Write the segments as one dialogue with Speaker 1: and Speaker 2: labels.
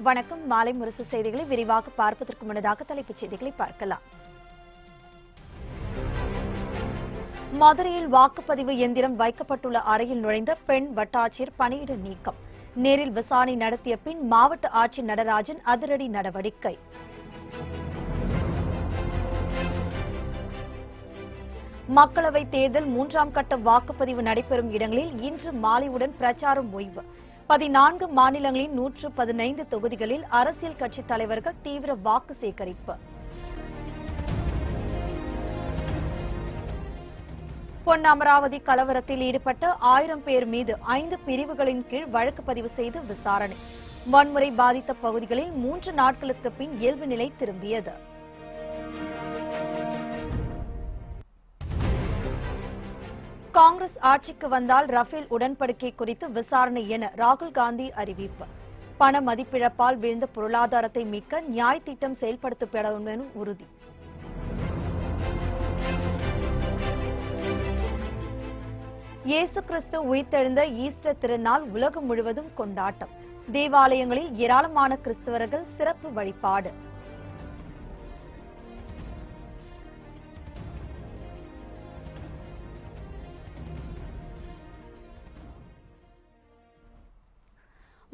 Speaker 1: வணக்கம். மாலை முரசு செய்திகளை விரிவாக பார்ப்பதற்கு முன்னதாக தலைப்புச் செய்திகளை பார்க்கலாம். மதுரையில் வாக்குப்பதிவு எந்திரம் வைக்கப்பட்டுள்ள அறையில் நுழைந்த பெண் வட்டாட்சியர் பணியிட நீக்கம். நேரில் விசாரணை நடத்திய பின் மாவட்ட ஆட்சியர் நடராஜன் அதிரடி நடவடிக்கை. மக்களவைத் தேர்தல் 3ஆம் கட்ட வாக்குப்பதிவு நடைபெறும் இடங்களில் இன்று மாலையுடன் பிரச்சாரம் ஓய்வு. 14 மாநிலங்களின் 115 தொகுதிகளில் அரசியல் கட்சித் தலைவர்கள் தீவிர வாக்கு சேகரிப்பு. பொன்னமராவதி கலவரத்தில் ஈடுபட்ட 1000 பேர் மீது 5 பிரிவுகளின் கீழ் வழக்கு பதிவு செய்து விசாரணை. வன்முறை பாதித்த பகுதிகளில் 3 நாட்களுக்கு பின் இயல்பு நிலை திரும்பியது. காங்கிரஸ் ஆட்சிக்கு வந்தால் ரஃபேல் உடன்படிக்கை குறித்து விசாரணை என ராகுல் காந்தி அறிவிப்பு. பண மதிப்பிழப்பால் வீழ்ந்த பொருளாதாரத்தை மீட்க நியாய் திட்டம் செயல்படுத்தப்படும் என உறுதி. இயேசு கிறிஸ்து உயிர்த்தெழுந்த ஈஸ்டர் திருநாள் உலகம் முழுவதும் கொண்டாட்டம். தேவாலயங்களில் ஏராளமான கிறிஸ்தவர்கள் சிறப்பு வழிபாடு.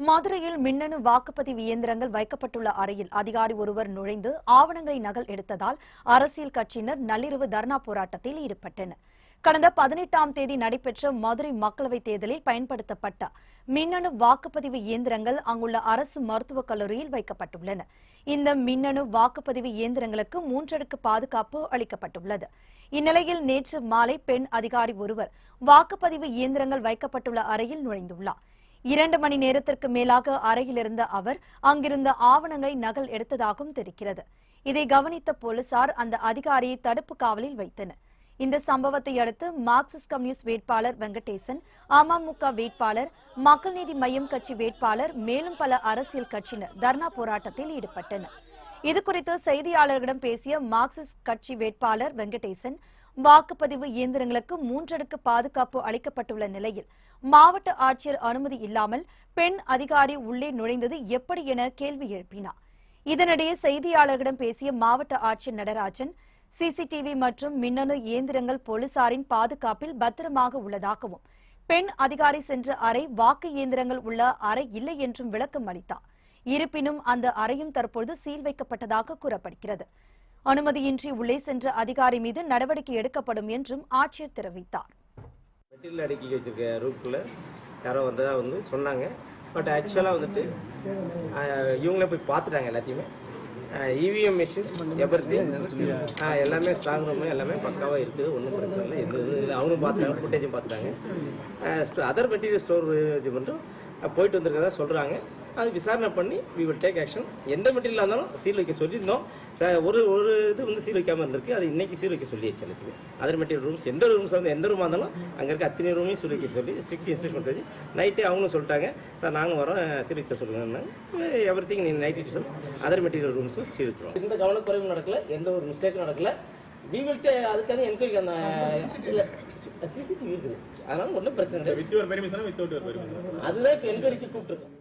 Speaker 1: மதுரையில் மின்னணு வாக்குப்பதிவு இயந்திரங்கள் வைக்கப்பட்டுள்ள அறையில் அதிகாரி ஒருவர் நுழைந்து ஆவணங்களை நகல் எடுத்ததால் அரசியல் கட்சியினர் நள்ளிரவு தர்ணா போராட்டத்தில் ஈடுபட்டனர். கடந்த 18ஆம் தேதி நடைபெற்ற மதுரை மக்களவைத் தேர்தலில் பயன்படுத்தப்பட்ட மின்னணு வாக்குப்பதிவு இயந்திரங்கள் அங்குள்ள அரசு மருத்துவக் கல்லூரியில் வைக்கப்பட்டுள்ளன. இந்த மின்னணு வாக்குப்பதிவு இயந்திரங்களுக்கு 3 அடுக்கு பாதுகாப்பு அளிக்கப்பட்டுள்ளது. இந்நிலையில் நேற்று மாலை பெண் அதிகாரி ஒருவர் வாக்குப்பதிவு இயந்திரங்கள் வைக்கப்பட்டுள்ள அறையில் நுழைந்துள்ளார். 2 மணி நேரத்திற்கு மேலாக அறையில் இருந்த அவர் அங்கிருந்த ஆவணங்களை நகல் எடுத்ததாகவும் தெரிகிறது. இதை கவனித்த போலீசார் அந்த அதிகாரியை தடுப்பு காவலில் வைத்தனர். இந்த சம்பவத்தை அடுத்து மார்க்சிஸ்ட் கம்யூனிஸ்ட் வேட்பாளர் வெங்கடேசன், அமமுக வேட்பாளர், மக்கள் நீதி மய்யம் கட்சி வேட்பாளர், மேலும் பல அரசியல் கட்சியினர் தர்ணா போராட்டத்தில் ஈடுபட்டனர். இதுகுறித்து செய்தியாளர்களிடம் பேசிய மார்க்சிஸ்ட் கட்சி வேட்பாளர் வெங்கடேசன், வாக்குப்பதிவு இயந்திரங்களுக்கு 3 அடுக்கு பாதுகாப்பு அளிக்கப்பட்டுள்ள நிலையில் மாவட்ட ஆட்சியர் அனுமதி இல்லாமல் பெண் அதிகாரி உள்ளே நுழைந்தது எப்படி என கேள்வி எழுப்பினார். இதனிடையே செய்தியாளர்களிடம் பேசிய மாவட்ட ஆட்சியர் நடராஜன், சிசிடிவி மற்றும் மின்னணு இயந்திரங்கள் போலீசாரின் பாதுகாப்பில் பத்திரமாக உள்ளதாகவும், பெண் அதிகாரி சென்ற அறை வாக்கு இயந்திரங்கள் உள்ள அறை இல்லை என்றும் விளக்கம் அளித்தார். இருப்பினும் அந்த அறையும் தற்போது சீல் வைக்கப்பட்டதாக கூறப்படுகிறது. அனுமதியின்றி உள்ளே சென்ற அதிகாரி மீது நடவடிக்கை எடுக்கப்படும் என்றும் ஆட்சியர் தெரிவித்தார்.
Speaker 2: மெட்டீரியல் அடுக்கி வச்சிருக்க ரூம்குள்ள யாரோ வந்ததா சொன்னாங்க. பட் ஆக்சுவலாக இவங்களே போய் பார்த்துட்டாங்க. எல்லாத்தையுமே இவிஎம் மிஷின்ஸ் எவ்ரிதிங் எல்லாமே ஸ்ட்ராங் ரூம் எல்லாமே பக்காவாக இருக்குது. ஒன்றும் பிரச்சனை இல்லை. எந்த இது அவங்களும் பார்த்துட்டாங்க, ஃபுட்டேஜும் பார்த்துட்டாங்க. அதர் மெட்டீரியல் ஸ்டோர் மட்டும் போயிட்டு வந்திருக்கதா சொல்கிறாங்க. அது விசாரணை பண்ணி வி வில் டேக் ஆக்ஷன். எந்த மெட்டீரியலாக இருந்தாலும் சீல் வைக்க சொல்லியிருந்தோம். ஒரு இது சீல் வைக்காமல் இருந்திருக்கு. அது இன்னைக்கு சீல் வைக்க சொல்லியாச்சு. எல்லாத்துக்கு அதர் மெட்டீரியல் ரூம்ஸ் எந்த ரூமாக இருந்தாலும் அங்கே இருக்க அத்தனை ரூமையும் சீல் வைக்க சொல்லி ஸ்ட்ரிக்ட் இன்ஸ்ட்ரக்ஷன் கொடுத்தாச்சு. நைட்டே அவங்களும் சொல்லிட்டாங்க, சார் நாங்கள் வரோம் சீல் வைக்க சொல்லுங்க. எவ்ரிதிங் நீ நைட் இட் சொல் அதர் மெட்டீரியல் ரூம்ஸும் சீல் வச்சிருவோம். எந்த கவனக்குறைவும் நடக்கல, எந்த ஒரு மிஸ்டேக்கும் நடக்கல. வி வில் அதுக்காக என்கொயரி அந்த சிசிடிவி இருக்குது. அதனால ஒன்றும் பிரச்சனை இல்லை. அதுதான் இப்போ என்கொயரிக்கு கூப்பிட்டுருக்கோம்.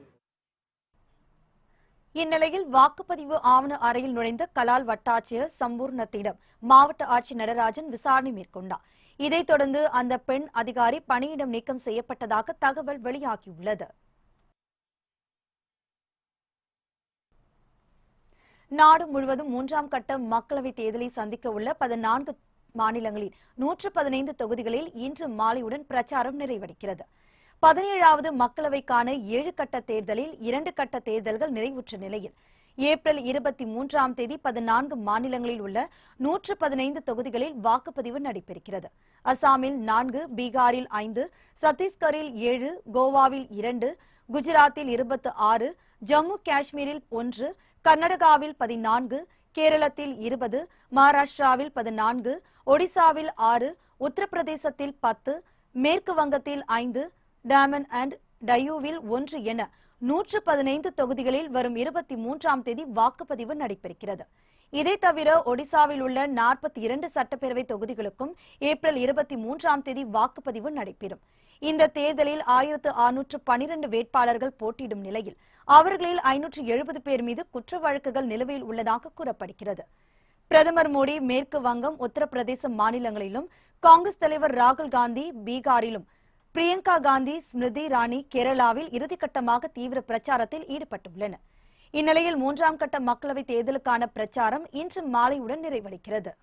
Speaker 1: இந்நிலையில் வாக்குப்பதிவு ஆவண அறையில் நுழைந்த கலால் வட்டாட்சியர் சம்பூர்ணத்திடம் மாவட்ட ஆட்சியர் நடராஜன் விசாரணை மேற்கொண்டார். இதைத் தொடர்ந்து அந்த பெண் அதிகாரி பணியிடம் நீக்கம் செய்யப்பட்டதாக தகவல் வெளியாகியுள்ளது. நாடு முழுவதும் 3ஆம் கட்ட மக்களவைத் தேர்தலை சந்திக்க உள்ள 14 மாநிலங்களின் 115 தொகுதிகளில் இன்று மாலையுடன் பிரச்சாரம் நிறைவடைகிறது. 17வது மக்களவைக்கான 7 கட்ட தேர்தலில் 2 கட்ட தேர்தல்கள் நிறைவுற்ற நிலையில் ஏப்ரல் 23ஆம் தேதி 14 மாநிலங்களில் உள்ள 115 தொகுதிகளில் வாக்குப்பதிவு நடைபெறுகிறது. அசாமில் 4, பீகாரில் 5, சத்தீஸ்கரில் 7, கோவாவில் 2, குஜராத்தில் 26, ஜம்மு காஷ்மீரில் 1, கர்நாடகாவில் 14, கேரளத்தில் 20, மகாராஷ்டிராவில் 14, ஒடிசாவில் 6, உத்தரப்பிரதேசத்தில் 10, மேற்கு வங்கத்தில் 5, டாமன் அண்ட் டையூவில் 1 என 115 தொகுதிகளில் வரும் 23ஆம் தேதி வாக்குப்பதிவு நடைபெறுகிறது. இதை தவிர ஒடிசாவில் உள்ள 42 சட்டப்பேரவை தொகுதிகளுக்கும் ஏப்ரல் 23ஆம் தேதி வாக்குப்பதிவு நடைபெறும். இந்த தேர்தலில் 1612 வேட்பாளர்கள் போட்டியிடும் நிலையில் அவர்களில் 570 பேர் மீது குற்ற வழக்குகள் நிலுவையில் உள்ளதாக கூறப்படுகிறது. பிரதமர் மோடி மேற்கு வங்கம், உத்தரப்பிரதேச மாநிலங்களிலும், காங்கிரஸ் தலைவர் ராகுல் காந்தி பீகாரிலும், பிரியங்கா காந்தி, ஸ்மிருதி இரானி கேரளாவில் இறுதிக்கட்டமாக தீவிர பிரச்சாரத்தில் ஈடுபட்டுள்ளனர். இந்நிலையில் 3ஆம் கட்ட மக்களவைத் தேர்தலுக்கான பிரச்சாரம் இன்று மாலையுடன் நிறைவடைகிறது.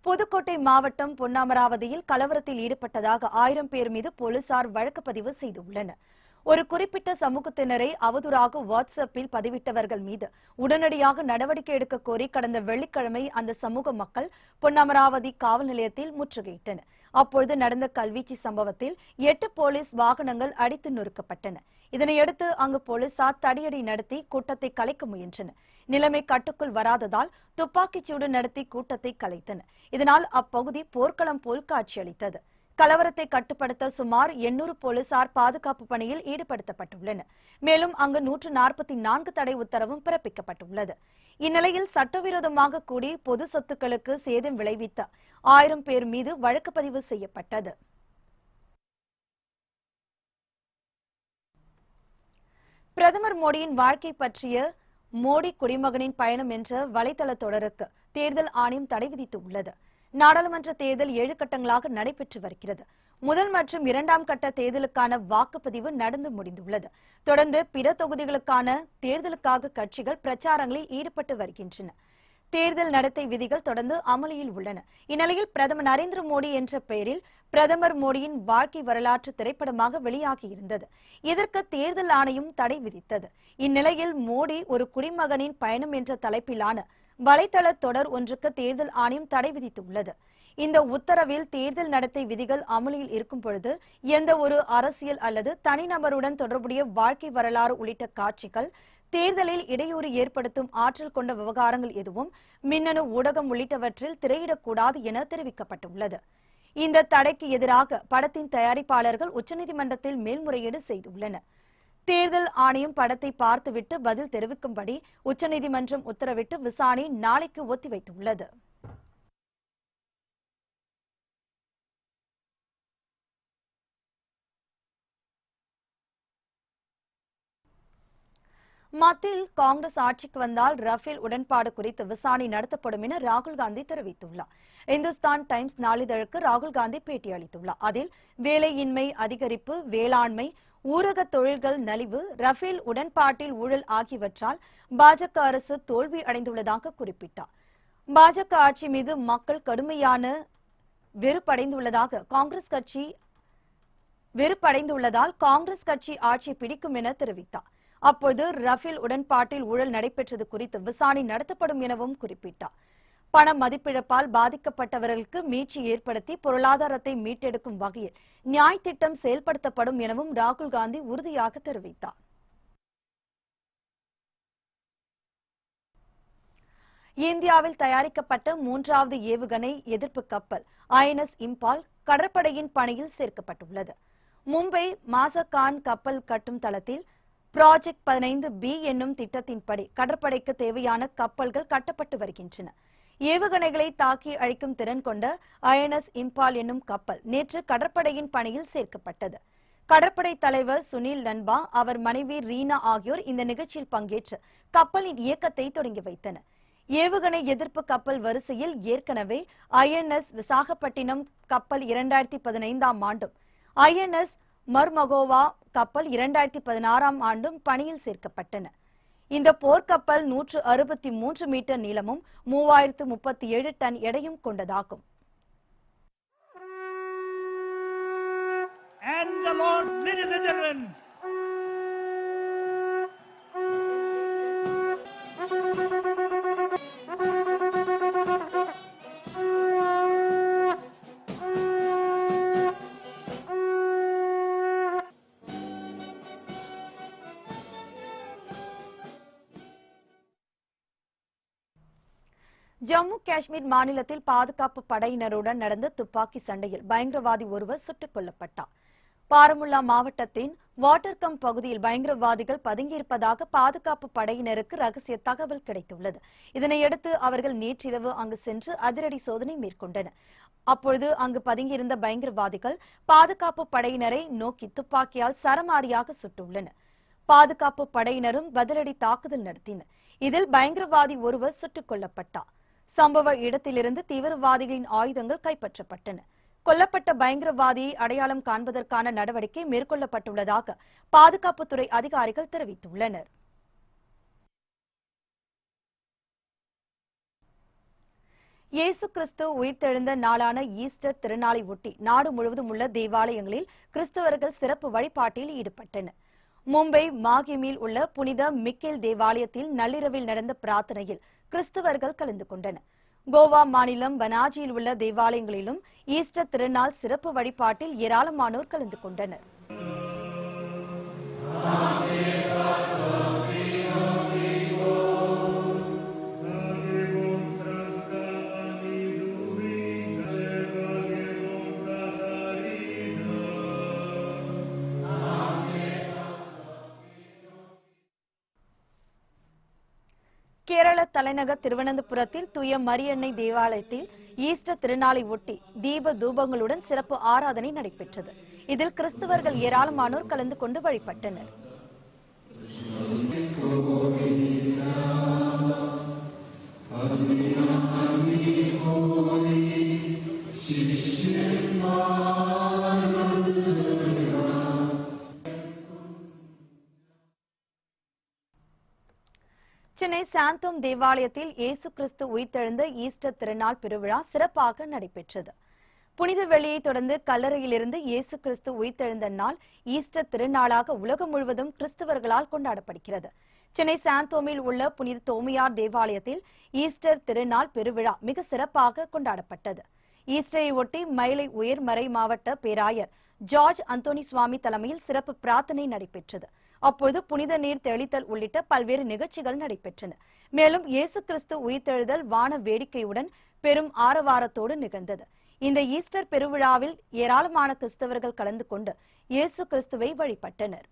Speaker 1: புதுக்கோட்டை மாவட்டம் பொன்னமராவதியில் கலவரத்தில் ஈடுபட்டதாக 1000 பேர் மீது போலீசார் வழக்கு பதிவு செய்துள்ளனர். ஒரு குறிப்பிட்ட சமூகத்தினரை அவதூறாக வாட்ஸ்அப்பில் பதிவிட்டவர்கள் மீது உடனடியாக நடவடிக்கை எடுக்க கோரி கடந்த வெள்ளிக்கிழமை அந்த சமூக மக்கள் பொன்னமராவதி காவல் நிலையத்தில் முற்றுகையிட்டனர். அப்பொழுது நடந்த கல்வீச்சு சம்பவத்தில் 8 போலீஸ் வாகனங்கள் அடித்து நொறுக்கப்பட்டன. இதனையடுத்து அங்கு போலீசார் தடியடி நடத்தி கூட்டத்தை கலைக்க முயன்றனர். நிலைமை கட்டுக்குள் வராததால் துப்பாக்கிச்சூடு நடத்தி கூட்டத்தை கலைத்தனர். இதனால் அப்பகுதி போர்க்களம் போல் காட்சியளித்தது. கலவரத்தை கட்டுப்படுத்த சுமார் 800 போலீசார் பாதுகாப்பு பணியில் ஈடுபடுத்தப்பட்டுள்ளனர். மேலும் அங்கு 144 தடை உத்தரவும் பிறப்பிக்கப்பட்டுள்ளது. இந்நிலையில் சட்டவிரோதமாக கூடி பொது சொத்துக்களுக்கு சேதம் விளைவித்த 1000 பேர் மீது வழக்கு பதிவு செய்யப்பட்டது. பிரதமர் மோடியின் வாழ்க்கை பற்றிய மோடி குடிமகனின் பயணம் என்ற வலைதள தொடருக்கு தேர்தல் ஆணையம் தடை விதித்துள்ளது. நாடாளுமன்ற தேர்தல் 7 கட்டங்களாக நடைபெற்று வருகிறது. முதல் மற்றும் 2ஆம் கட்ட தேர்தலுக்கான வாக்குப்பதிவு நடந்து முடிந்துள்ளது. தொடர்ந்து பிற தொகுதிகளுக்கான தேர்தலுக்காக கட்சிகள் பிரச்சாரங்களில் ஈடுபட்டு வருகின்றன. தேர்தல் நடத்தை விதிகள் தொடர்ந்து அமலில் உள்ளன. இந்நிலையில் பிரதமர் நரேந்திர மோடி என்ற பெயரில் பிரதமர் மோடியின் வாழ்க்கை வரலாற்று திரைப்படமாக வெளியாகியிருந்தது. இதற்கு தேர்தல் ஆணையம் தடை விதித்தது. இந்நிலையில் மோடி ஒரு குடிமகனின் பயணம் என்ற தலைப்பிலான வலைதள தொடர் ஒன்றுக்கு தேர்தல் ஆணையம் தடை விதித்துள்ளது. இந்த உத்தரவில் தேர்தல் நடத்தை விதிகள் அமலில் இருக்கும் பொழுது எந்த ஒரு அரசியல் அல்லது தனிநபருடன் தொடர்புடைய வாழ்க்கை வரலாறு உள்ளிட்ட காட்சிகள், தேர்தலில் இடையூறு ஏற்படுத்தும் ஆற்றல் கொண்ட விவகாரங்கள் எதுவும் மின்னணு ஊடகம் உள்ளிட்டவற்றில் திரையிடக்கூடாது என தெரிவிக்கப்பட்டுள்ளது. இந்த தடைக்கு எதிராக படத்தின் தயாரிப்பாளர்கள் உச்சநீதிமன்றத்தில் மேல்முறையீடு செய்துள்ளனர். தேர்தல் ஆணையம் படத்தை பார்த்துவிட்டு பதில் தெரிவிக்கும்படி உச்சநீதிமன்றம் உத்தரவிட்டு விசாரணை நாளைக்கு ஒத்திவைத்துள்ளது. மத்தியில் காங்கிரஸ் ஆட்சிக்கு வந்தால் ரஃபேல் உடன்பாடு குறித்து விசாரணை நடத்தப்படும் என ராகுல் காந்தி தெரிவித்துள்ளார். இந்துஸ்தான் டைம்ஸ் நாளிதழுக்கு ராகுல் காந்தி பேட்டி அளித்துள்ளார். அதில் வேலையின்மை அதிகரிப்பு, வேளாண்மை, ஊரக தொழில்கள் நலிவு, ரஃபேல் உடன்பாட்டில் ஊழல் ஆகியவற்றால் பாஜக அரசு தோல்வி அடைந்துள்ளதாக குறிப்பிட்டார். பாஜக ஆட்சி மீது மக்கள் கடுமையான வெறுப்படைந்துள்ளதால் காங்கிரஸ் கட்சி ஆட்சி பிடிக்கும் என தெரிவித்தார். அப்போது ரஃபேல் உடன்பாட்டில் ஊழல் நடைபெற்றது குறித்து விசாரணை நடத்தப்படும் எனவும் குறிப்பிட்டார். பண மதிப்பிழப்பால் பாதிக்கப்பட்டவர்களுக்கு மீட்சி ஏற்படுத்தி பொருளாதாரத்தை மீட்டெடுக்கும் வகையில் நியாய் திட்டம் செயல்படுத்தப்படும் எனவும் ராகுல் காந்தி உறுதியாக தெரிவித்தார். இந்தியாவில் தயாரிக்கப்பட்ட 3வது ஏவுகணை எதிர்ப்பு கப்பல் INS இம்பால் கடற்படையின் பணியில் சேர்க்கப்பட்டுள்ளது. மும்பை மாசகான் கப்பல் கட்டும் தளத்தில் ப்ராஜெக்ட் 15B என்னும் திட்டத்தின்படி கடற்படைக்கு தேவையான கப்பல்கள் கட்டப்பட்டு வருகின்றன. ஏவுகணைகளை தாக்கி அழிக்கும் திறன் கொண்ட INS இம்பால் என்னும் கப்பல் நேற்று கடற்படையின் பணியில் சேர்க்கப்பட்டது. கடற்படை தலைவர் சுனில் லன்பா, அவர் மனைவி ரீனா ஆகியோர் இந்த நிகழ்ச்சியில் பங்கேற்று கப்பலின் இயக்கத்தை தொடங்கி வைத்தனர். ஏவுகணை எதிர்ப்பு கப்பல் வரிசையில் ஏற்கனவே INS விசாகப்பட்டினம் கப்பல் 2015ஆம் ஆண்டும், INS மர்மகோவா கப்பல் 2016ஆம் ஆண்டும் பணியில் சேர்க்கப்பட்டன. இந்த போர்க்கப்பல் 163 மீட்டர் நீளமும் 3037 டன் எடையும் கொண்டதாகும்.
Speaker 3: And the Lord, ladies and gentlemen,
Speaker 1: Jammu Kashmir மாநிலத்தில் பாதுகாப்பு படையினருடன் நடந்த துப்பாக்கி சண்டையில் பயங்கரவாதி ஒருவர் சுட்டுக் கொல்லப்பட்டார். பாரமுல்லா மாவட்டத்தின் வாட்டர்கம் பகுதியில் பயங்கரவாதிகள் பதுங்கியிருப்பதாக பாதுகாப்பு படையினருக்கு ரகசிய தகவல் கிடைத்துள்ளது. இதனையடுத்து அவர்கள் நேற்றிரவு அங்கு சென்று அதிரடி சோதனை மேற்கொண்டனர். அப்பொழுது அங்கு பதுங்கியிருந்த பயங்கரவாதிகள் பாதுகாப்பு படையினரை நோக்கி துப்பாக்கியால் சரமாரியாக சுட்டுள்ளனர். பாதுகாப்பு படையினரும் பதிலடி தாக்குதல் நடத்தினர். இதில் பயங்கரவாதி ஒருவர் சுட்டுக் கொல்லப்பட்டார். சம்பவ இடத்திலிருந்து தீவிரவாதிகளின் ஆயுதங்கள் கைப்பற்றப்பட்டன. கொல்லப்பட்ட பயங்கரவாதியை அடையாளம் காண்பதற்கான நடவடிக்கை மேற்கொள்ளப்பட்டுள்ளதாக பாதுகாப்புத்துறை அதிகாரிகள் தெரிவித்துள்ளனர். இயேசு கிறிஸ்து உயிர்த்தெழுந்த நாளான ஈஸ்டர் திருநாளை ஒட்டி நாடு முழுவதும் உள்ள தேவாலயங்களில் கிறிஸ்தவர்கள் சிறப்பு வழிபாட்டில் ஈடுபட்டனர். மும்பை மாகிமில் உள்ள புனித மிக்கேல் தேவாலயத்தில் நள்ளிரவில் நடந்த பிரார்த்தனையில் கிறிஸ்தவர்கள் கலந்து கொண்டனர். கோவா மாநிலம் பனாஜியில் உள்ள தேவாலயங்களிலும் ஈஸ்டர் திருநாள் சிறப்பு வழிபாட்டில் ஏராளமானோர் கலந்து கொண்டனர். கேரள தலைநகர் திருவனந்தபுரத்தில் தூய மரியன்னை தேவாலயத்தில் ஈஸ்டர் திருநாளை ஒட்டி தீப தூபங்களுடன் சிறப்பு ஆராதனை நடைபெற்றது. இதில் கிறிஸ்தவர்கள் ஏராளமானோர் கலந்து கொண்டு வழிபட்டனர். சென்னை சாந்தோம் தேவாலயத்தில் இயேசு கிறிஸ்து உயிர்த்தெழுந்த ஈஸ்டர் திருநாள் பெருவிழா சிறப்பாக நடைபெற்றது. புனித வெள்ளியை தொடர்ந்து கல்லறையிலிருந்து இயேசு கிறிஸ்து உயிர்த்தெழுந்த நாள் ஈஸ்டர் திருநாளாக உலகம் முழுவதும் கிறிஸ்தவர்களால் கொண்டாடப்படுகிறது. சென்னை சாந்தோமில் உள்ள புனித தோமையார் தேவாலயத்தில் ஈஸ்டர் திருநாள் பெருவிழா மிக சிறப்பாக கொண்டாடப்பட்டது. ஈஸ்டரை ஒட்டி மயிலை உயர்மறை மாவட்ட பேராயர் ஜார்ஜ் அந்தோனி சுவாமி தலைமையில் சிறப்பு பிரார்த்தனை நடைபெற்றது. அப்போது புனித நீர் தெளித்தல் உள்ளிட்ட பல்வேறு நிகழ்ச்சிகள் நடைபெற்றன. மேலும் இயேசு கிறிஸ்து உயிர்த்தெழுதல் வான வேடிக்கையுடன் பெரும் ஆரவாரத்தோடு நிகழ்ந்தது. இந்த ஈஸ்டர் பெருவிழாவில் ஏராளமான கிறிஸ்தவர்கள் கலந்து கொண்டு இயேசு கிறிஸ்துவை வழிபட்டனர்.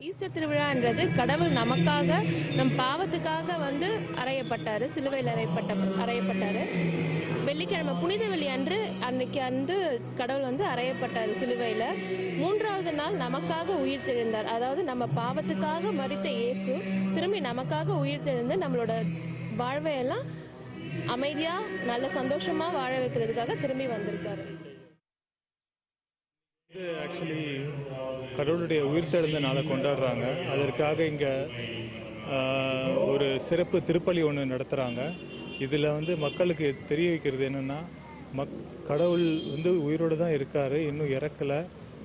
Speaker 4: ஈஸ்டர் திருவிழான்றது கடவுள் நமக்காக நம் பாவத்துக்காக அறையப்பட்டாரு, சிலுவையில் அறையப்பட்டாரு. வெள்ளிக்கிழமை புனித வெள்ளி அன்னைக்கு கடவுள் அறையப்பட்டாரு சிலுவையில். 3வது நாள் நமக்காக உயிர் தெழுந்தார். அதாவது நம்ம பாவத்துக்காக மரித்த இயேசு திரும்பி நமக்காக உயிர் தெழுந்து நம்மளோட வாழ்வையெல்லாம் அமைதியா நல்ல சந்தோஷமா வாழ வைக்கிறதுக்காக திரும்பி வந்திருக்காரு.
Speaker 5: இது ஆக்சுவலி கடவுளுடைய உயிர்த்தெழுந்த நாளை கொண்டாடுறாங்க. அதற்காக இங்கே ஒரு சிறப்பு திருப்பலி ஒன்று நடத்துகிறாங்க. இதில் மக்களுக்கு தெரிய வைக்கிறது என்னென்னா, கடவுள் உயிரோடு தான் இருக்கார், இன்னும் இறக்கலை,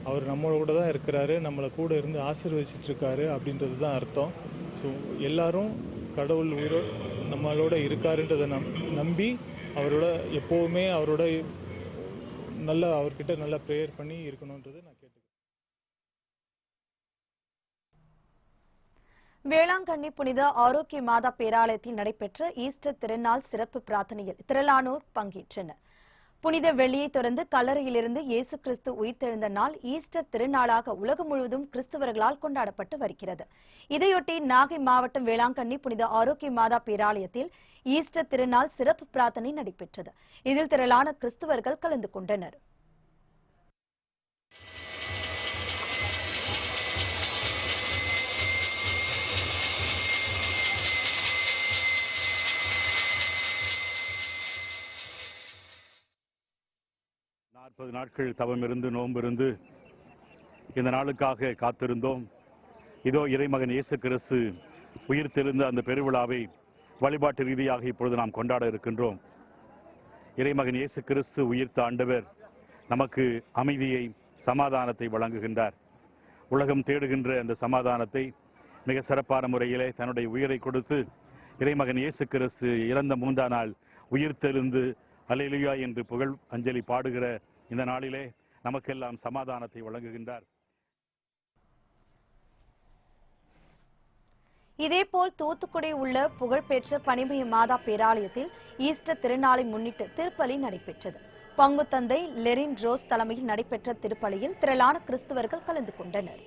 Speaker 5: அவர் நம்மளோட தான் இருக்கிறாரு, நம்மளை கூட இருந்து ஆசீர்வதிச்சிட்ருக்காரு அப்படின்றது தான் அர்த்தம். ஸோ எல்லாரும் கடவுள் நம்மளோட இருக்காருன்றதை நம்பி அவரோட எப்போவுமே அவர்கிட்ட நல்லா ப்ரேயர் பண்ணி இருக்கணும்ன்றது நான் கேட்டுக்கிறேன்.
Speaker 1: வேளாங்கண்ணி புனித ஆரோக்கிய மாதா பேராலயத்தில் நடைபெற்ற ஈஸ்டர் திருநாள் சிறப்பு பிரார்த்தனையில் திரளானோர் பங்கேற்றனர். புனித வெள்ளியை தொடர்ந்து கல்லறையிலிருந்து இயேசு கிறிஸ்து உயிர்த்தெழுந்த நாள் ஈஸ்டர் திருநாளாக உலகம் முழுவதும் கிறிஸ்தவர்களால் கொண்டாடப்பட்டு வருகிறது. இதையொட்டி நாகை மாவட்டம் வேளாங்கண்ணி புனித ஆரோக்கிய மாதா பேராலயத்தில் ஈஸ்டர் திருநாள் சிறப்பு பிரார்த்தனை நடைபெற்றது. இதில் திரளான கிறிஸ்தவர்கள் கலந்து கொண்டனர்.
Speaker 6: நாட்கள் தவமிருந்து நோம்பிருந்து இந்த நாளுக்காக காத்திருந்தோம். இதோ இறைமகன் இயேசு கிறிஸ்து உயிர்த்தெழுந்த அந்த பெருவிழாவை வழிபாட்டு ரீதியாக இப்பொழுது நாம் கொண்டாட இருக்கின்றோம். இறைமகன் இயேசு கிறிஸ்து உயிர்த்த ஆண்டவர் நமக்கு அமைதியை, சமாதானத்தை வழங்குகின்றார். உலகம் தேடுகின்ற அந்த சமாதானத்தை மிக சிறப்பான முறையிலே தன்னுடைய உயிரை கொடுத்து இறைமகன் இயேசு கிறிஸ்து இறந்த 3ஆம் நாள் உயிர்த்தெழுந்து அல்லேலூயா என்று புகழ் அஞ்சலி பாடுகிற இந்த நாளிலே நமக்கெல்லாம் சமாதானத்தை வழங்குகின்றார்.
Speaker 1: இதேபோல் தூத்துக்குடி உள்ள புகழ்பெற்ற பனிமய மாதா பேராலயத்தில் ஈஸ்டர் திருநாளை முன்னிட்டு திருப்பலி நடைபெற்றது. பங்குத்தந்தை லெரின் ரோஸ் தலைமையில் நடைபெற்ற திருப்பலியில் திரளான கிறிஸ்தவர்கள் கலந்து கொண்டனர்.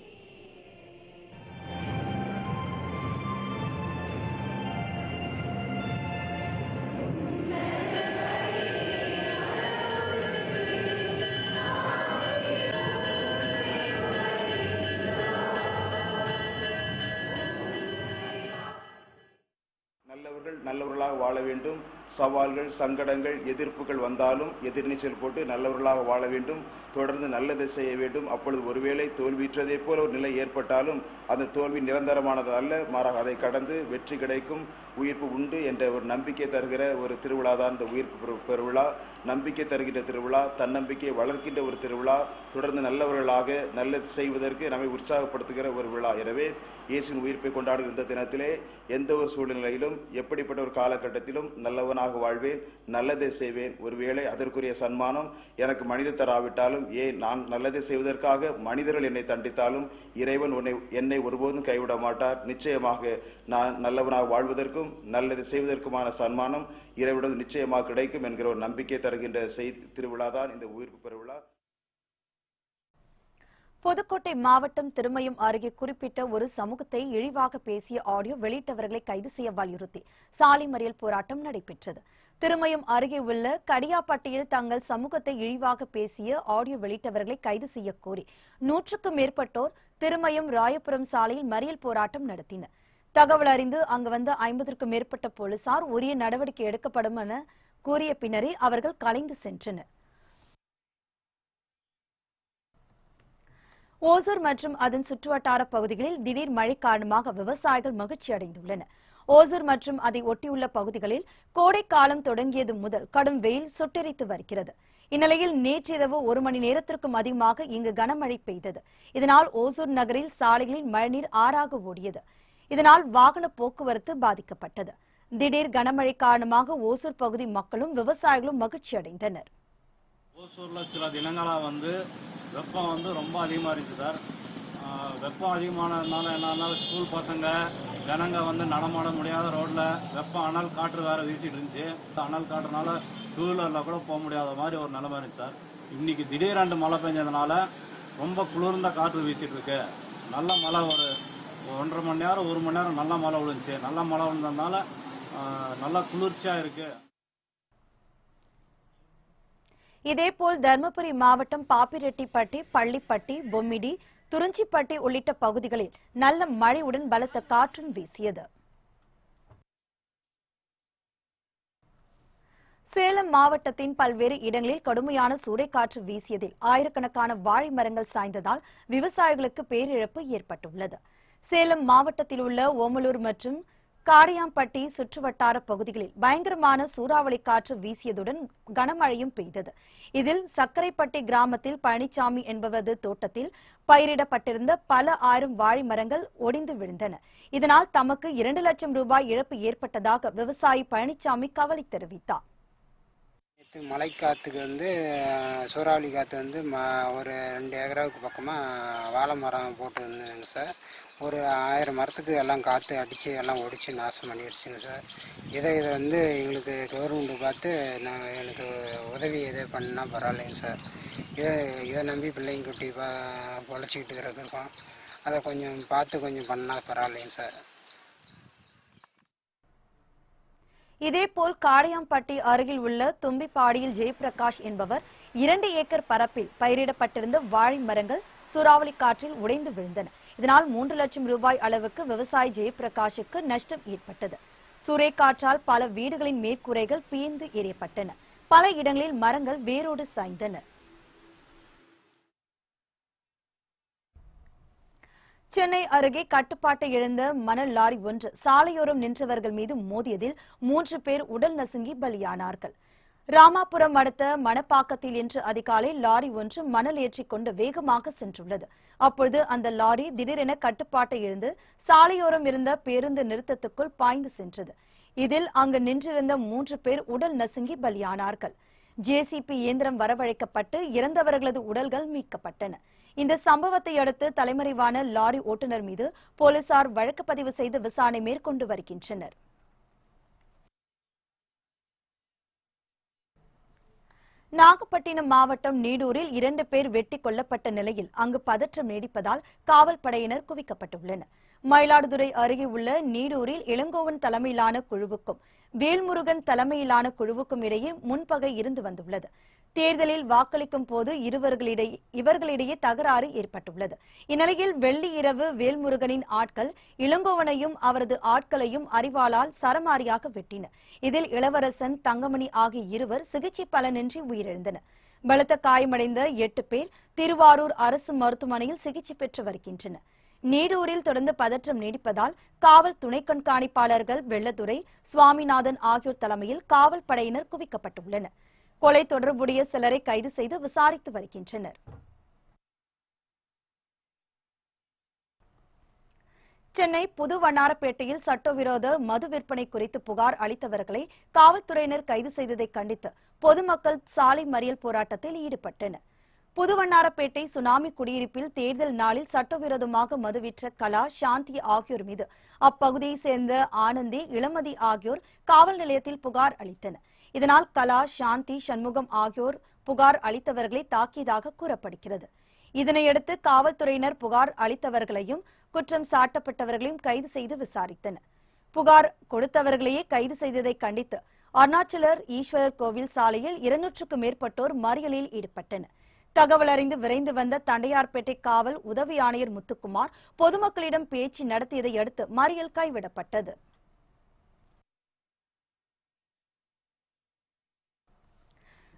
Speaker 7: நல்லவர்களாக வாழ வேண்டும். சவால்கள், சங்கடங்கள், எதிர்ப்புகள் வந்தாலும் எதிர்நீச்சல் போட்டு நல்லவர்களாக வாழ வேண்டும். தொடர்ந்து நல்லதை செய்ய வேண்டும். அப்பொழுது ஒருவேளை தோல்வியுற்றதை போல ஒரு நிலை ஏற்பட்டாலும் அந்த தோல்வி நிரந்தரமானது அல்ல, மாறாக அதை கடந்து வெற்றி கிடைக்கும், உயிர்ப்பு உண்டு என்ற ஒரு நம்பிக்கை தருகிற ஒரு திருவிழா தான் இந்த உயிர்ப்பு பெருவிழா. நம்பிக்கை தருகின்ற திருவிழா, தன்னம்பிக்கையை வளர்க்கின்ற ஒரு திருவிழா, தொடர்ந்து நல்லவர்களாக நல்லது செய்வதற்கு நம்மை உற்சாகப்படுத்துகிற ஒரு விழா. எனவே இயேசுவின் உயிர்ப்பை கொண்டாடுகிற இந்த தினத்திலே எந்த ஒரு சூழ்நிலையிலும் எப்படிப்பட்ட ஒரு காலகட்டத்திலும் நல்லவனாக வாழ்வேன், நல்லதை செய்வேன். ஒருவேளை அதற்குரிய சன்மானம் எனக்கு மனிதர் தராவிட்டாலும், ஏன் நான் நல்லதை செய்வதற்காக மனிதர்கள் என்னை தண்டித்தாலும் இறைவன் என்னை ஒருபோதும் கைவிட மாட்டார். நிச்சயமாக நான் நல்லவனாக வாழ்வதற்கும் நல்லதை செய்வதற்குமான சன்மானம் இறைவனுடன் நிச்சயமாக கிடைக்கும் என்கிற ஒரு நம்பிக்கை தருகின்ற திருவிழா தான் இந்த உயிர்ப்பு பெருவிழா.
Speaker 1: புதுக்கோட்டை மாவட்டம் திருமயம் அருகே குறிப்பிட்ட ஒரு சமூகத்தை இழிவாக பேசிய ஆடியோ வெளியிட்டவர்களை கைது செய்ய வலியுறுத்தி சாலை மறியல் போராட்டம் நடைபெற்றது. திருமயம் அருகே உள்ள கடியாப்பட்டியில் தங்கள் சமூகத்தை இழிவாக பேசிய ஆடியோ வெளியிட்டவர்களை கைது செய்ய கோரி 100க்கும் மேற்பட்டோர் திருமயம் ராயபுரம் சாலையில் மறியல் போராட்டம் நடத்தினர். தகவல் அறிந்து அங்கு வந்த 50க்கும் மேற்பட்ட போலீசார் உரிய நடவடிக்கை எடுக்கப்படும் என கூறிய பின்னரே அவர்கள் கலைந்து சென்றனர். ஓசூர் மற்றும் அதன் சுற்றுவட்டார பகுதிகளில் திடீர் மழை காரணமாக விவசாயிகள் மகிழ்ச்சி அடைந்துள்ளனர். ஓசூர் மற்றும் அதை ஒட்டியுள்ள பகுதிகளில் கோடை காலம் தொடங்கியது முதல் கடும் வெயில் சுட்டெரித்து வருகிறது. இந்நிலையில் நேற்றிரவு 1 மணி நேரத்திற்கும் அதிகமாக இங்கு கனமழை பெய்தது. இதனால் ஓசூர் நகரில் சாலைகளில் மழைநீர் ஆறாக ஓடியது. இதனால் வாகன போக்குவரத்து பாதிக்கப்பட்டது. திடீர் கனமழை காரணமாக ஓசூர் பகுதி மக்களும் விவசாயிகளும் மகிழ்ச்சி அடைந்தனர்.
Speaker 3: ஓசூர்ல சில தினங்களா வெப்பம் ரொம்ப அதிகமாக இருக்குது சார். வெப்பம் அதிகமானதுனால என்னன்னா ஸ்கூல் பசங்க ஜனங்க நடமாட முடியாத ரோட்ல வெப்பம் அனல் காற்று வேற வீசிட்டு இருந்துச்சு. அனல் காற்றுனால டூ வீலரில் கூட போக முடியாத மாதிரி ஒரு நிலைமை இருந்துச்சு சார். இன்னைக்கு திடீரென்று மழை பெஞ்சதுனால ரொம்ப குளிர்ந்த காற்று வீசிட்டு இருக்கு. நல்ல மழை ஒரு 1.5 மணி நேரம் 1 மணி நேரம் நல்ல மழை விழுந்துச்சு. நல்ல மழை விழுந்ததுனால நல்லா குளிர்ச்சியா இருக்கு.
Speaker 1: இதேபோல் தருமபுரி மாவட்டம் பாப்பிரெட்டிப்பட்டி, பள்ளிப்பட்டி, பொம்மிடி, துறிஞ்சிப்பட்டி உள்ளிட்ட பகுதிகளில் நல்ல மழையுடன் பலத்த காற்றும் வீசியது. சேலம் மாவட்டத்தின் பல்வேறு இடங்களில் கடுமையான சூறைக்காற்று வீசியதில் ஆயிரக்கணக்கான வாழை மரங்கள் சாய்ந்ததால் விவசாயிகளுக்கு பேரிழப்பு ஏற்பட்டுள்ளது. சேலம் மாவட்டத்தில் உள்ள ஓமலூர் மற்றும் காடையாம்பட்டி சுற்றுவட்டார பகுதிகளில் பயங்கரமான சூறாவளி காற்று வீசியதுடன் கனமழையும் பெய்தது. இதில் சக்கரைப்பட்டி கிராமத்தில் பழனிசாமி என்பவரது தோட்டத்தில் பயிரிடப்பட்டிருந்த பல ஆயிரம் வாழை மரங்கள் ஒடிந்து விழுந்தன. இதனால் தமக்கு 2 லட்சம் ரூபாய் இழப்பு ஏற்பட்டதாக விவசாயி பழனிசாமி கவலை தெரிவித்தார்.
Speaker 8: மழை காற்றுக்கு சூறாவளி காற்று ஒரு 2 ஏக்கராவுக்கு பக்கமாக வாழை மரம் போட்டு இருந்ததுங்க சார். ஒரு 1000 மரத்துக்கு எல்லாம் காற்று அடித்து எல்லாம் ஒடிச்சு நாசம் பண்ணிடுச்சுங்க சார். இதை எங்களுக்கு கவர்மெண்ட் பார்த்து எனக்கு உதவி எதை பண்ணால் பரவாயில்லைங்க சார். இதை நம்பி பிள்ளைங்க குட்டி பொழைச்சிக்கிட்டு இருக்கோம். அதை கொஞ்சம் பார்த்து கொஞ்சம் பண்ணால் பரவாயில்லைங்க சார்.
Speaker 1: இதேபோல் காடையாம்பட்டி அருகில் உள்ள தும்பிப்பாடியில் ஜெயபிரகாஷ் என்பவர் 2 ஏக்கர் பரப்பில் பயிரிடப்பட்டிருந்த வாழை மரங்கள் சூறாவளி காற்றில் உடைந்து விழுந்தன. இதனால் 3 லட்சம் ரூபாய் அளவுக்கு விவசாயி ஜெயபிரகாஷுக்கு நஷ்டம் ஏற்பட்டது. சூறைக்காற்றால் பல வீடுகளின் மேற்கூரைகள் பீய்ந்து எரியப்பட்டன. பல இடங்களில் மரங்கள் வேரோடு சாய்ந்தன. சென்னை அருகே கட்டுப்பாட்டை இழந்த மணல் லாரி ஒன்று சாலையோரம் நின்றவர்கள் மீது மோதியதில் 3 பேர் உடல் நசுங்கி பலியானார்கள். ராமாபுரம் அடுத்த மணப்பாக்கத்தில் இன்று அதிகாலை லாரி ஒன்று மணல் ஏற்றிக் கொண்டு வேகமாக சென்றுள்ளது. அப்பொழுது அந்த லாரி திடீரென கட்டுப்பாட்டை இழந்து சாலையோரம் இருந்த பேருந்து நிறுத்தத்துக்குள் பாய்ந்து சென்றது. இதில் அங்கு நின்றிருந்த 3 பேர் உடல் நசுங்கி பலியானார்கள். ஜேசிபி இயந்திரம் வரவழைக்கப்பட்டு இறந்தவர்களது உடல்கள் மீட்கப்பட்டன. இந்த சம்பவத்தை அடுத்து தலைமறைவான லாரி ஓட்டுநர் மீது போலீசார் வழக்கு பதிவு செய்து விசாரணை மேற்கொண்டு வருகின்றனர். நாகப்பட்டினம் மாவட்டம் நீடூரில் 2 பேர் வெட்டி கொல்லப்பட்ட நிலையில் அங்கு பதற்றம் நீடிப்பதால் காவல் படையினர் குவிக்கப்பட்டுள்ளனர். மயிலாடுதுறை அருகே உள்ள நீடூரில் இளங்கோவன் தலைமையிலான குழுவுக்கும் வேல்முருகன் தலைமையிலான குழுவுக்கும் இடையே முன்பகை இருந்து வந்துள்ளது. தேர்தலில் வாக்களிக்கும் போது இவர்களிடையே தகராறு ஏற்பட்டுள்ளது. இந்நிலையில் வெள்ளி இரவு வேல்முருகனின் ஆட்கள் இளங்கோவனையும் அவரது ஆட்களையும் அரிவாளால் சரமாரியாக வெட்டினர். இதில் இளவரசன், தங்கமணி ஆகிய இருவர் சிகிச்சை பலனின்றி உயிரிழந்தனர். பலத்த காயமடைந்த 8 பேர் திருவாரூர் அரசு மருத்துவமனையில் சிகிச்சை பெற்று வருகின்றனர். நீடூரில் தொடர்ந்து பதற்றம் நீடிப்பதால் காவல் துணை கண்காணிப்பாளர்கள் வெள்ளத்துறை, சுவாமிநாதன் ஆகியோர் தலைமையில் காவல் படையினர் குவிக்கப்பட்டுள்ளனர். கொலை தொடர்புடைய சிலரை கைது செய்து விசாரித்து வருகின்றனர். சென்னை புதுவண்ணாரப்பேட்டையில் சட்டவிரோத மது விற்பனை குறித்து புகார் அளித்தவர்களை காவல்துறையினர் கைது செய்ததை கண்டித்து பொதுமக்கள் சாலை மறியல் போராட்டத்தில் ஈடுபட்டனர். புதுவண்ணாரப்பேட்டை சுனாமி குடியிருப்பில் தேர்தல் நாளில் சட்டவிரோதமாக மது விற்ற கலா, சாந்தி ஆகியோர் மீது அப்பகுதியை சேர்ந்த ஆனந்தி, இளமதி ஆகியோர் காவல் நிலையத்தில் புகார் அளித்தனர். இதனால் கலா, சாந்தி, சண்முகம் ஆகியோர் புகார் அளித்தவர்களை தாக்கியதாக கூறப்படுகிறது. இதனையடுத்து காவல்துறையினர் புகார் அளித்தவர்களையும் குற்றம் சாட்டப்பட்டவர்களையும் கைது செய்து விசாரித்தனர். புகார் கொடுத்தவர்களையே கைது செய்ததை கண்டித்து அருணாச்சலர் ஈஸ்வரர் கோவில் சாலையில் 200க்கும் மேற்பட்டோர் மறியலில் ஈடுபட்டனர். தகவல் அறிந்து விரைந்து வந்த தண்டையார்பேட்டை காவல் உதவி ஆணையர் முத்துக்குமார் பொதுமக்களிடம் பேச்சு நடத்தியதை அடுத்து மறியல் கைவிடப்பட்டது.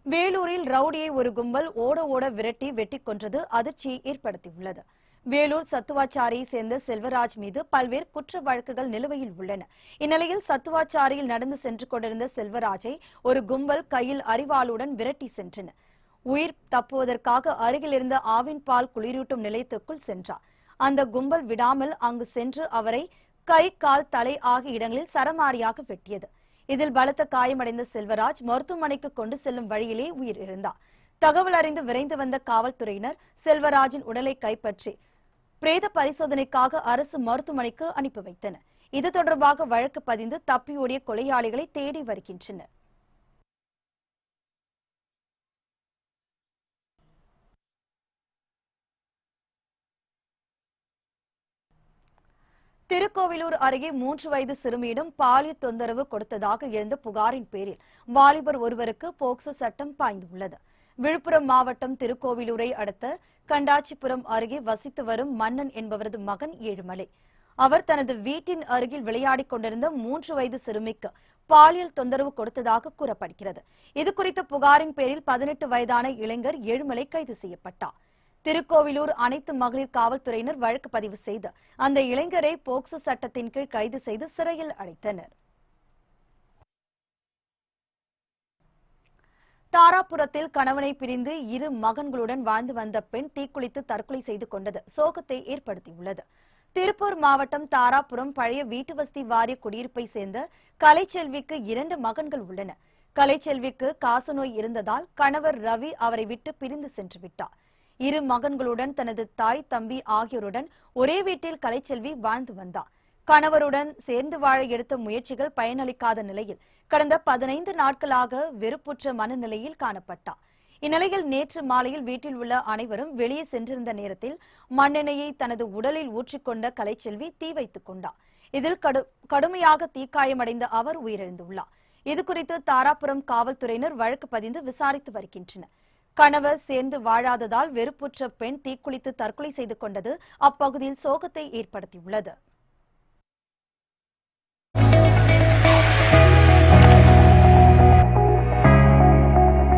Speaker 1: வேலூரில் ரவுடியை ஒரு கும்பல் ஓட விரட்டி வெட்டி கொன்றது அதிர்ச்சியை ஏற்படுத்தியுள்ளது. வேலூர் சத்துவாச்சாரியை சேர்ந்த செல்வராஜ் மீது பல்வேறு குற்ற வழக்குகள் நிலுவையில் உள்ளன. இந்நிலையில் சத்துவாச்சாரியில் நடந்து சென்று கொண்டிருந்த செல்வராஜை ஒரு கும்பல் கையில் அரிவாளுடன் விரட்டி சென்றனர். உயிர் தப்புவதற்காக அருகில் இருந்த ஆவின் பால் குளிரூட்டும் நிலையத்திற்குள் சென்றார். அந்த கும்பல் விடாமல் அங்கு சென்று அவரை கை, கால், தலை ஆகிய இடங்களில் சரமாரியாக வெட்டியது. இதில் பலத்த காயமடைந்த செல்வராஜ் மருத்துவமனைக்கு கொண்டு செல்லும் வழியிலே உயிரிழந்தார். தகவல் அறிந்து விரைந்து வந்த காவல்துறையினர் செல்வராஜின் உடலை கைப்பற்றி பிரேத பரிசோதனைக்காக அரசு மருத்துவமனைக்கு அனுப்பி வைத்தனர். இது தொடர்பாக வழக்கு பதிந்து தப்பியோடிய கொலையாளிகளை தேடி வருகின்றனர். திருக்கோவிலூர் அருகே 3 வயது சிறுமியிடம் பாலியல் தொந்தரவு கொடுத்ததாக எழுந்த புகாரின் பேரில் வாலிபர் ஒருவருக்கு போக்சோ சட்டம் பாய்ந்துள்ளது. விழுப்புரம் மாவட்டம் திருக்கோவிலூரை அடுத்த கண்டாச்சிபுரம் அருகே வசித்து வரும் மன்னன் என்பவரது மகன் ஏழுமலை. அவர் தனது வீட்டின் அருகில் விளையாடிக் கொண்டிருந்த 3 வயது சிறுமிக்கு பாலியல் தொந்தரவு கொடுத்ததாக கூறப்படுகிறது. இதுகுறித்த புகாரின் பேரில் 18 வயதான இளைஞர் ஏழுமலை கைது செய்யப்பட்டார். திருக்கோவிலூர் அனைத்து மகளிர் காவல்துறையினர் வழக்கு பதிவு செய்து அந்த இளைஞரை போக்சோ சட்டத்தின் கீழ் கைது செய்து சிறையில் அடைத்தனர். தாராபுரத்தில் கணவனை பிரிந்து 2 மகன்களுடன் வாழ்ந்து வந்த பெண் தீக்குளித்து தற்கொலை செய்து கொண்டது சோகத்தை ஏற்படுத்தியுள்ளது. திருப்பூர் மாவட்டம் தாராபுரம் பழைய வீட்டு வசதி வாரிய குடியிருப்பை சேர்ந்த கலைச்செல்விக்கு 2 மகன்கள் உள்ளனர். கலைச்செல்விக்கு காசநோய் இருந்ததால் கணவர் ரவி அவரை விட்டு பிரிந்து சென்று விட்டார். 2 மகன்களுடன் தனது தாய், தம்பி ஆகியோருடன் ஒரே வீட்டில் கலைச்செல்வி வாழ்ந்து வந்தார். கணவருடன் சேர்ந்து வாழ எடுத்த முயற்சிகள் பயனளிக்காத நிலையில் கடந்த 15 நாட்களாக வெறுப்புற்ற மனநிலையில் காணப்பட்டார். இந்நிலையில் நேற்று மாலையில் வீட்டில் உள்ள அனைவரும் வெளியே சென்றிருந்த நேரத்தில் மண்ணெண்ணெயை தனது உடலில் ஊற்றிக்கொண்ட கலைச்செல்வி தீ வைத்துக் கொண்டார். இதில் கடுமையாக தீக்காயமடைந்த அவர் உயிரிழந்துள்ளார். இதுகுறித்து தாராபுரம் காவல்துறையினர் வழக்கு பதிந்து விசாரித்து வருகின்றனர். கணவர் சேர்ந்து வாழாததால் வெறுப்புற்ற பெண் தீக்குளித்து தற்கொலை செய்து கொண்டது அப்பகுதியில் சோகத்தை ஏற்படுத்தியுள்ளது.